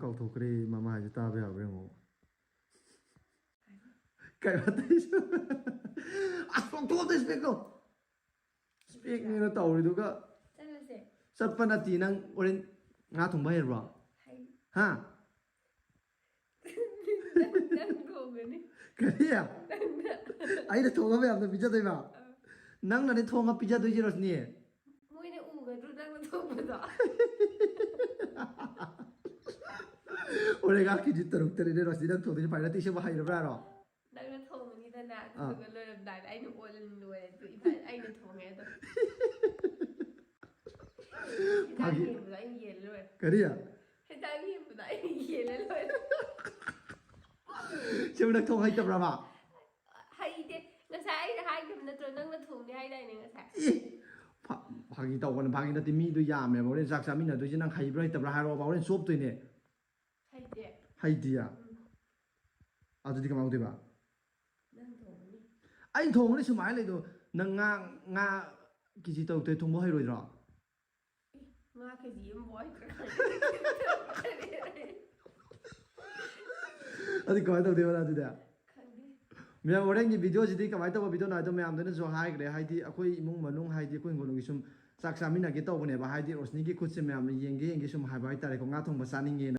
ꯀꯥꯎꯊꯣꯛꯈ꯭ꯔꯦ ꯃꯃꯥ ꯍꯥꯏꯁꯦ ꯇꯥꯕ ꯌꯥꯕ꯭ꯔꯥ ꯌꯦꯡꯉꯣ ꯀꯩ ꯋꯥꯇꯩꯁꯨ ꯑꯁ ꯂꯧꯊꯣꯛꯑꯣ ꯏꯁꯄꯦꯛꯇꯣ ꯏꯁꯄꯦꯛꯅꯦꯅ ꯇꯧꯔꯤꯗꯨꯒ ꯆꯠꯂꯁꯦ ꯆꯠꯄ ꯅꯠꯇꯦ ꯅꯪ ꯑꯣꯔꯦꯟ ꯉꯥ ꯊꯣꯡꯕ ꯍꯩꯔꯕ꯭ꯔꯣ ꯍꯥ ꯅꯪ ꯊꯣꯡꯒꯅꯤ ꯀꯔꯤ ꯑꯩꯅ ꯊꯣꯡꯉ ꯃꯌꯥꯝꯗ ꯄꯤꯖꯗꯣꯏꯕ ꯅꯪꯅꯅꯦ ꯊꯣꯡꯉ ꯄꯤꯖꯗꯣꯏꯁꯤ ꯔꯣꯁꯅꯤ ꯃꯣꯏꯅ ꯎꯒꯗ꯭ꯔꯣ ꯅꯪꯅ ꯊꯣꯡꯕꯗꯣ ꯑꯣꯔꯦꯒꯥ ꯀꯦꯖꯤ 6 ꯔꯣꯁꯅꯤ ꯅꯪ ꯊꯣꯡꯗꯣꯏꯁꯤ ꯐꯥꯏ ꯅꯠꯇꯦ ꯁꯤꯕꯨ ꯍꯩꯔꯕ꯭ꯔꯥꯔꯣ ꯅꯪꯅ ꯊꯣꯡꯉꯅꯤꯗꯅ ꯑꯗꯨꯗꯨꯒ ꯂꯣꯏꯔꯝꯗꯥꯏꯗ ꯑꯩꯅ ꯂꯣꯏꯔꯦ ꯏꯐꯥꯏ ꯑꯩꯅ ꯊꯣꯡꯉꯦ ꯑꯗꯣ ꯍꯤꯟꯖꯥꯡ ꯌꯦꯡꯕꯗꯣ ꯑꯩꯅ ꯌꯦꯜꯂ ꯂꯣꯏꯔꯦ ꯀꯔꯤ ꯍꯤꯟꯖꯥꯡ ꯌꯦꯡꯕꯗꯣ ꯑꯩꯅ ꯌꯦꯜꯂ ꯂꯣꯏꯔꯦ ꯁꯤꯕꯨ ꯅꯪ ꯊꯣꯡ ꯍꯩꯇꯕ꯭ꯔꯕ ꯍꯩꯇꯦ ꯉꯁꯥꯏ ꯑꯩꯅ ꯍꯥꯏꯈꯤꯕ ꯅꯠꯇ꯭ꯔꯣ ꯅꯪꯅ ꯊꯣꯡꯅꯤ ꯍꯥꯏꯗꯥꯏꯅꯦ ꯉꯁꯥꯏ ꯐꯥꯒꯤ ꯇꯧꯕꯅ ꯐꯥꯒꯤ ꯅꯠꯇꯦ ꯃꯤꯗꯣ ꯌꯥꯝꯃꯦꯕ ꯍꯣꯔꯦꯟ ꯆꯥꯛ ꯆꯥꯃꯤꯟꯅꯗꯣꯏꯁꯦ ꯅꯪ ꯍꯩꯕ꯭ꯔꯥ ꯍꯩꯇꯕ꯭ꯔꯥ ꯍꯥꯏꯔꯛꯑꯣꯕ ꯍꯣꯔꯦꯟ ꯆꯣꯞꯇꯣꯏꯅꯦ ꯍꯩꯇꯦ ꯍꯩꯇꯤꯌꯥ ꯑꯗꯨꯗꯤ ꯀꯃꯥꯏ ꯇꯧꯗꯣꯏꯕ ꯅꯪ ꯊꯣꯡꯒꯅꯤ ꯑꯩ ꯊꯣꯡꯒꯅꯤ ꯁꯨꯃꯥꯏꯅ ꯂꯩꯗꯣ ꯅꯪ ꯉꯥ ꯀꯦꯖꯤ 6 ꯊꯣꯡꯕ ꯍꯩꯔꯣꯏꯗ꯭ꯔꯣ ꯉꯥ ꯀꯦꯖꯤ ꯑꯃꯐꯥꯎ ꯍꯩꯇ꯭ꯔꯀꯥꯟꯗ ꯑꯗꯨ ꯀꯃꯥꯏꯅ ꯇꯧꯗꯣꯏꯕ ꯑꯗꯨꯗꯤ ꯈꯪꯗꯦ ꯃꯌꯥꯝ ꯍꯣꯔꯦꯟꯒꯤ ꯚꯤꯗꯤꯑꯣꯁꯤꯗꯤ ꯀꯃꯥꯏꯅ ꯇꯧꯕ ꯚꯤꯗꯤꯑꯣꯅꯣ ꯍꯥꯏꯗꯣ ꯃꯌꯥꯝꯗꯅꯁꯨ ꯍꯥꯏꯈ꯭ꯔꯦ ꯍꯥꯏꯗꯤ ꯑꯩꯈꯣꯏ ꯏꯃꯨꯡ ꯃꯅꯨꯡ ꯍꯥꯏꯗꯤ ꯑꯩꯈꯣꯏ ꯍꯤꯡꯒꯣꯜꯒꯤ ꯁꯨꯝ ꯆꯥꯛ ꯆꯥꯃꯤꯟꯅꯒꯦ ꯇꯧꯕꯅꯦꯕ ꯍꯥꯏꯗꯤ ꯔꯣꯁꯅꯤꯒꯤ ꯈꯨꯠꯁꯦ ꯃꯌꯥꯝꯅ ꯌꯦꯡꯒꯦ ꯁꯨꯝ ꯍꯥꯏꯕ ꯍꯥꯏꯇꯥꯔꯦꯀꯣ ꯉꯥ ꯊꯣꯡꯕ ꯆꯥꯅꯤꯡꯉꯦꯅ